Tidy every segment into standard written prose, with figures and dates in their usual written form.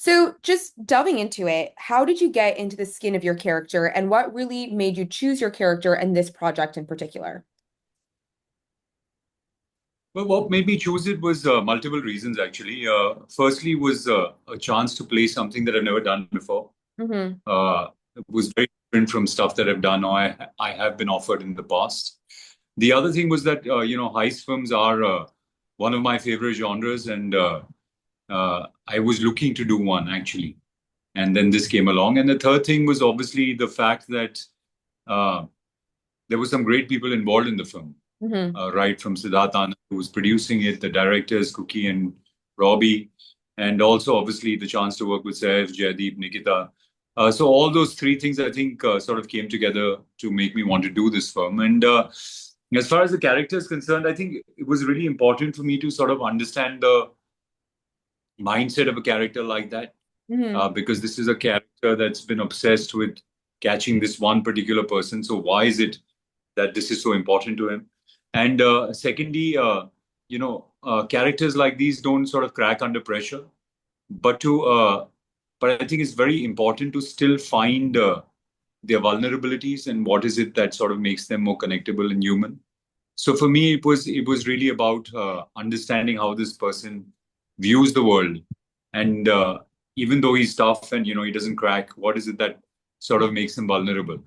So, just delving into it, how did you get into the skin of your character, and what really made you choose your character and this project in particular? Well, what made me choose it was multiple reasons, actually. Firstly, was a chance to play something that I've never done before. Hmm. It was very different from stuff that I've done or I have been offered in the past. The other thing was that, heist films are one of my favorite genres, and I was looking to do one, actually. And then this came along. And the third thing was obviously the fact that uh, there were some great people involved in the film. Hmm. Right from Siddharth Anand, who was producing it, the directors, Cookie and Robbie, and also obviously the chance to work with Saif, Jaideep, Nikita. So all those three things, I think, sort of came together to make me want to do this film. And as far as the character is concerned, I think it was really important for me to sort of understand the mindset of a character like that, Hmm. because this is a character that's been obsessed with catching this one particular person. So why is it that this is so important to him? And secondly, characters like these don't sort of crack under pressure, but but I think it's very important to still find their vulnerabilities and what is it that sort of makes them more connectable and human. So for me, it was really about understanding how this person views the world, and even though he's tough and he doesn't crack, what is it that sort of makes him vulnerable?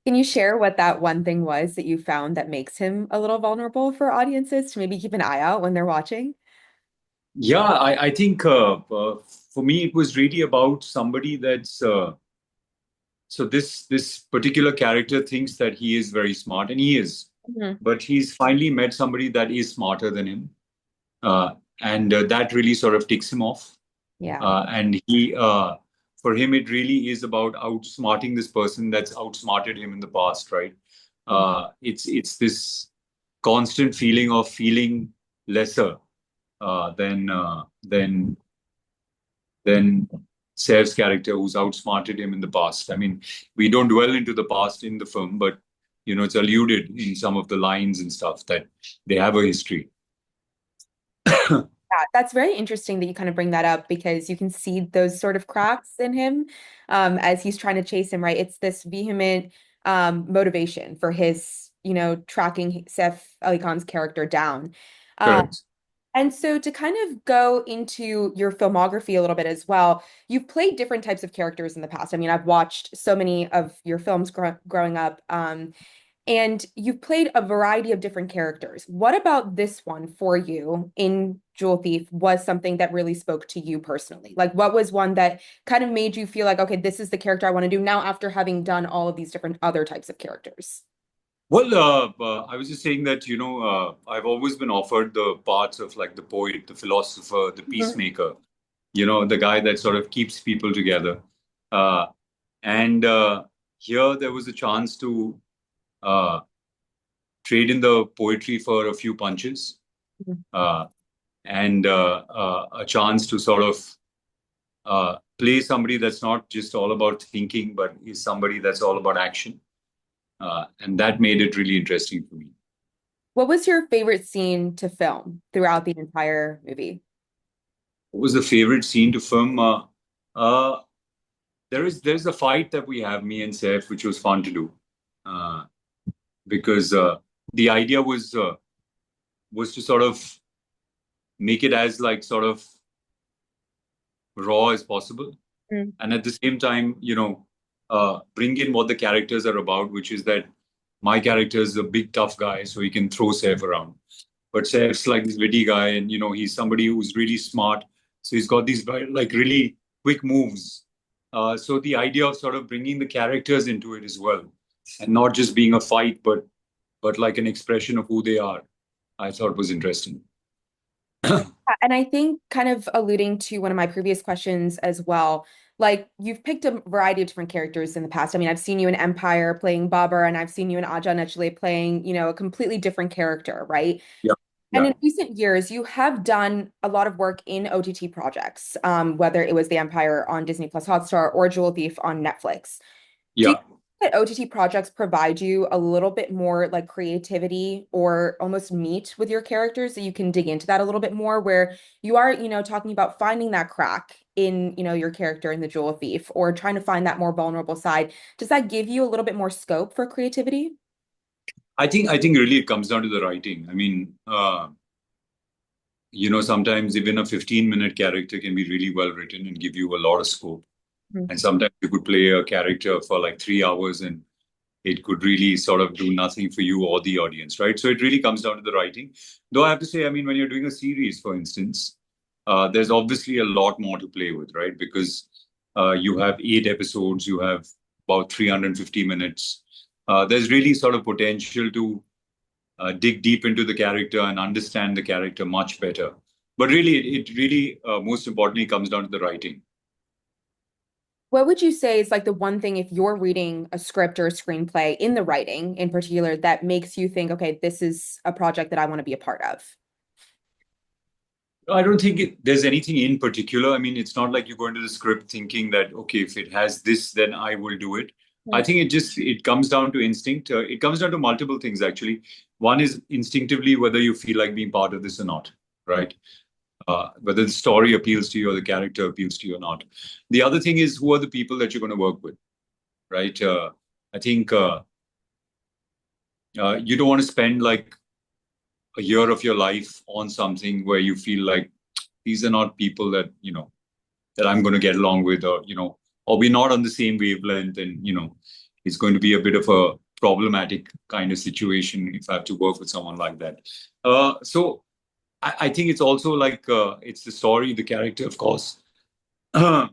Can you share what that one thing was that you found that makes him a little vulnerable for audiences to maybe keep an eye out when they're watching? Yeah, I think for me it was really about somebody that's so this particular character thinks that he is very smart, and he is, Hmm. but he's finally met somebody that is smarter than him, and that really sort of ticks him off. Yeah. And for him, it really is about outsmarting this person that's outsmarted him in the past, right? It's this constant feeling of feeling lesser than Saif's character, who's outsmarted him in the past. I mean, we don't dwell into the past in the film, but it's alluded in some of the lines and stuff that they have a history. Yeah, that's very interesting that you kind of bring that up because you can see those sort of cracks in him as he's trying to chase him, right? It's this vehement motivation for his, tracking Seth Ali Khan's character down. Um, Correct. and so to kind of go into your filmography a little bit as well, you've played different types of characters in the past. I mean, I've watched so many of your films growing up. And you've played a variety of different characters. What about this one for you in Jewel Thief was something that really spoke to you personally? Like, what was one that kind of made you feel like, okay, this is the character I want to do now after having done all of these different other types of characters? Well, I was just saying that, I've always been offered the parts of like the poet, the philosopher, the Mhm. peacemaker, the guy that sort of keeps people together. Uh, and here there was a chance to uh, trade in the poetry for a few punches, uh, and a chance to sort of play somebody that's not just all about thinking, but is somebody that's all about action. And that made it really interesting for me. What was your favorite scene to film throughout the entire movie? What was the favorite scene to film? Uh, there's a fight that we have, me and Saif, which was fun to do, uh, because the idea was to sort of make it as like sort of raw as possible, Mm. and at the same time, bring in what the characters are about, which is that my character is a big tough guy, so he can throw Saif around. But Saif's like this witty guy, and he's somebody who's really smart, so he's got these like really quick moves. So the idea of sort of bringing the characters into it as well, and not just being a fight, but like an expression of who they are, I thought was interesting. And I think kind of alluding to one of my previous questions as well, like you've picked a variety of different characters in the past. I mean, I've seen you in Empire playing Babur, and I've seen you in Aja Nachle playing, a completely different character, right? Yeah, And yeah, in recent years, you have done a lot of work in OTT projects, whether it was The Empire on Disney Plus Hotstar or Jewel Thief on Netflix. Do you yeah. that OTT projects provide you a little bit more like creativity or almost meat with your characters so you can dig into that a little bit more where you are, talking about finding that crack in, your character in the Jewel Thief or trying to find that more vulnerable side. Does that give you a little bit more scope for creativity? I think really it comes down to the writing. I mean, sometimes even a 15-minute character can be really well written and give you a lot of scope. Mhm. And sometimes you could play a character for like 3 hours and it could really sort of do nothing for you or the audience, right? So it really comes down to the writing. Though I have to say, I mean, when you're doing a series, for instance, there's obviously a lot more to play with, right? Because you have 8 episodes, you have about 350 minutes. There's really sort of potential to dig deep into the character and understand the character much better. But really, it really, most importantly, comes down to the writing. What would you say is like the one thing if you're reading a script or a screenplay in the writing in particular that makes you think, okay, this is a project that I want to be a part of? I don't think there's anything in particular. I mean, it's not like you go into the script thinking that, okay, if it has this, then I will do it. I think it comes down to instinct. It comes down to multiple things, actually. One is instinctively whether you feel like being part of this or not, right? Whether the story appeals to you or the character appeals to you or not. The other thing is who are the people that you're going to work with, right? I think you don't want to spend like a year of your life on something where you feel like these are not people that that I'm going to get along with, or or we're not on the same wavelength, and it's going to be a bit of a problematic kind of situation if I have to work with someone like that. So I think it's also like it's the story, the character, of course, and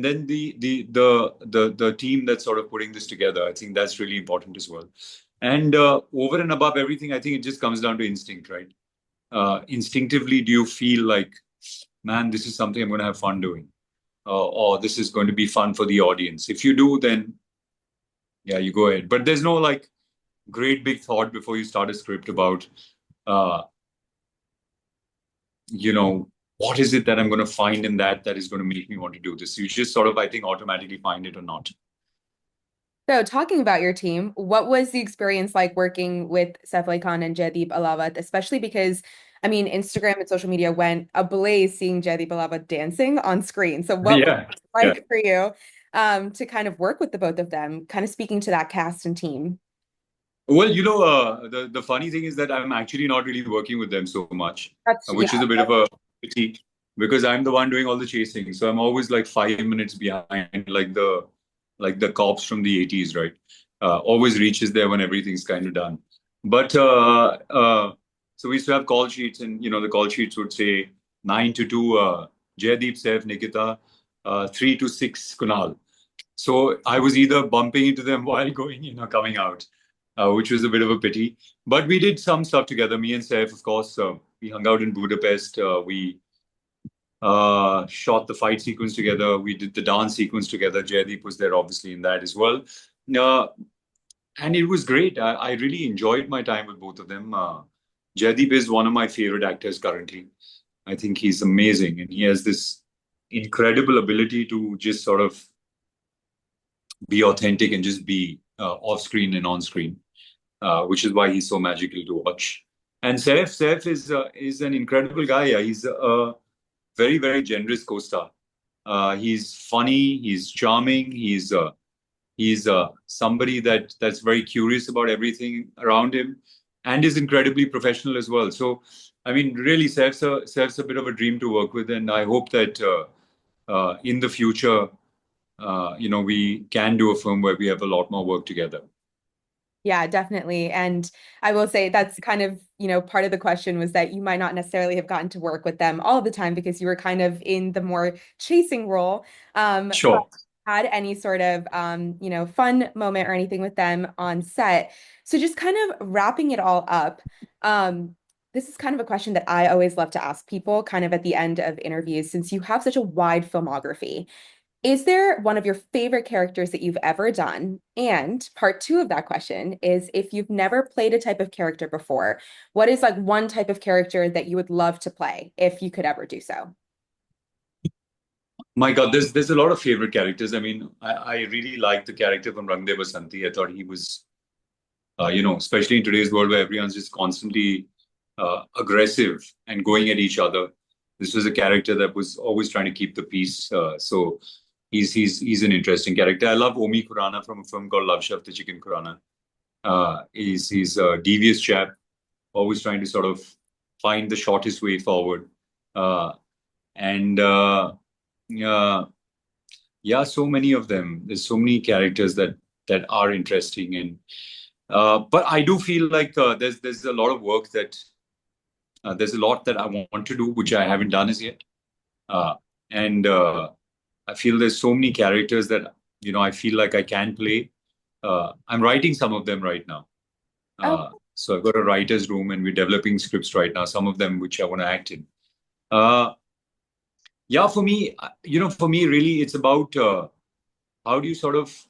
then the team that's sort of putting this together. I think that's really important as well. And over and above everything, I think it just comes down to instinct, right? Instinctively, do you feel like, man, this is something I'm going to have fun doing, or this is going to be fun for the audience? If you do, then yeah, you go ahead. But there's no like great big thought before you start a script about, uh, what is it that I'm going to find in that is going to make me want to do this. You just sort of, I think, automatically find it or not. So, talking about your team, what was the experience like working with Saif Ali Khan and Jaideep Ahlawat, especially because, I mean, Instagram and social media went ablaze seeing Jaideep Ahlawat dancing on screen. So, what was Yeah. it Yeah. like for you to kind of work with the both of them, kind of speaking to that cast and team? Well, the funny thing is that I'm actually not really working with them so much, That's, yeah, which is a bit of a pity because I'm the one doing all the chasing. So I'm always like 5 minutes behind, like the cops from the 80s, right? Always reaches there when everything's kind of done. But so we used to have call sheets, and the call sheets would say 9 to 2, Jaideep, Saif, Nikita, 3 to 6, Kunal. So I was either bumping into them while going in or coming out, which was a bit of a pity. But we did some stuff together. Me and Saif, of course, we hung out in Budapest. We shot the fight sequence together. We did the dance sequence together. Jaideep was there, obviously, in that as well. Uh, and it was great. I really enjoyed my time with both of them. Jaideep is one of my favorite actors currently. I think he's amazing, and he has this incredible ability to just sort of be authentic and just be off screen and on screen, which is why he's so magical to watch. And Saif is an incredible guy. Yeah. He's a very very generous co-star. He's funny. He's charming. He's somebody that's very curious about everything around him, and is incredibly professional as well. So, I mean, really, Saif's a bit of a dream to work with, and I hope that in the future we can do a film where we have a lot more work together. Yeah, definitely. And I will say that's kind of, part of the question was that you might not necessarily have gotten to work with them all the time because you were kind of in the more chasing role. But Sure. had any sort of, fun moment or anything with them on set. So just kind of wrapping it all up. This is kind of a question that I always love to ask people kind of at the end of interviews, since you have such a wide filmography. Is there one of your favorite characters that you've ever done? And part two of that question is if you've never played a type of character before, what is like one type of character that you would love to play if you could ever do so? My God, there's a lot of favorite characters. I mean, I really like the character from Rang De Basanti. I thought he was, especially in today's world where everyone's just constantly aggressive and going at each other. This was a character that was always trying to keep the peace. So he's an interesting character. I love Omi Khurana from a film called Love Shaft, the Chicken Khurana. He's a devious chap, always trying to sort of find the shortest way forward. And uh, yeah, so many of them. There's so many characters that are interesting, and but I do feel like there's a lot of work that there's a lot that I want to do which I haven't done as yet, uh, and I feel there's so many characters that I feel like I can play. I'm writing some of them right now. Oh, So I've got a writer's room and we're developing scripts right now, some of them which I want to act in. Uh, yeah, for me, for me, really, it's about how do you sort of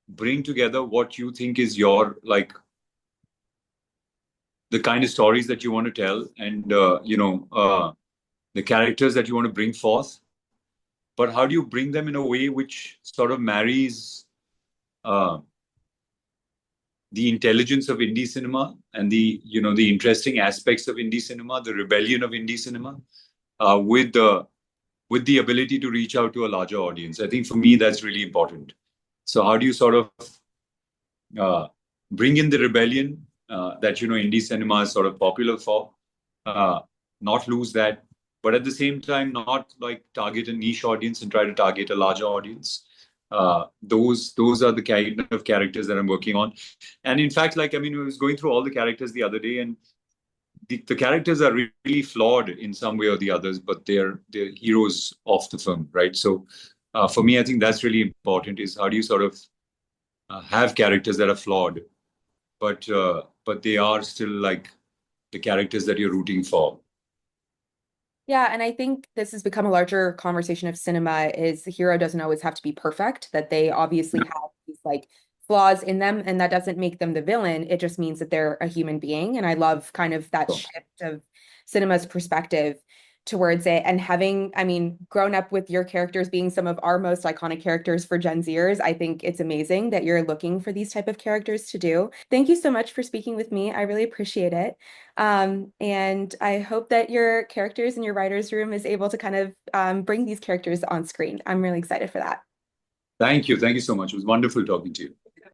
bring together what you think is your, like, the kind of stories that you want to tell and, the characters that you want to bring forth. But how do you bring them in a way which sort of marries uh, the intelligence of indie cinema and the interesting aspects of indie cinema, the rebellion of indie cinema, with the ability to reach out to a larger audience. I think for me that's really important. So how do you sort of uh, bring in the rebellion that indie cinema is sort of popular for, uh, not lose that, but at the same time not like target a niche audience and try to target a larger audience. Those are the kind of characters that I'm working on, and in fact, like I mean, I was going through all the characters the other day, and the characters are really flawed in some way or the others, but they're heroes of the film, right? So for me, I think that's really important. Is how do you sort of have characters that are flawed, but they are still like the characters that you're rooting for. yeah, and I think this has become a larger conversation of cinema is the hero doesn't always have to be perfect, that they obviously have these like flaws in them, and that doesn't make them the villain. It just means that they're a human being. And I love kind of that So, shift of cinema's perspective towards it. And having, I mean, grown up with your characters being some of our most iconic characters for Gen Zers, I think it's amazing that you're looking for these type of characters to do. Thank you so much for speaking with me. I really appreciate it. And I hope that your characters in your writer's room is able to kind of bring these characters on screen. I'm really excited for that. thank you so much. It was wonderful talking to you.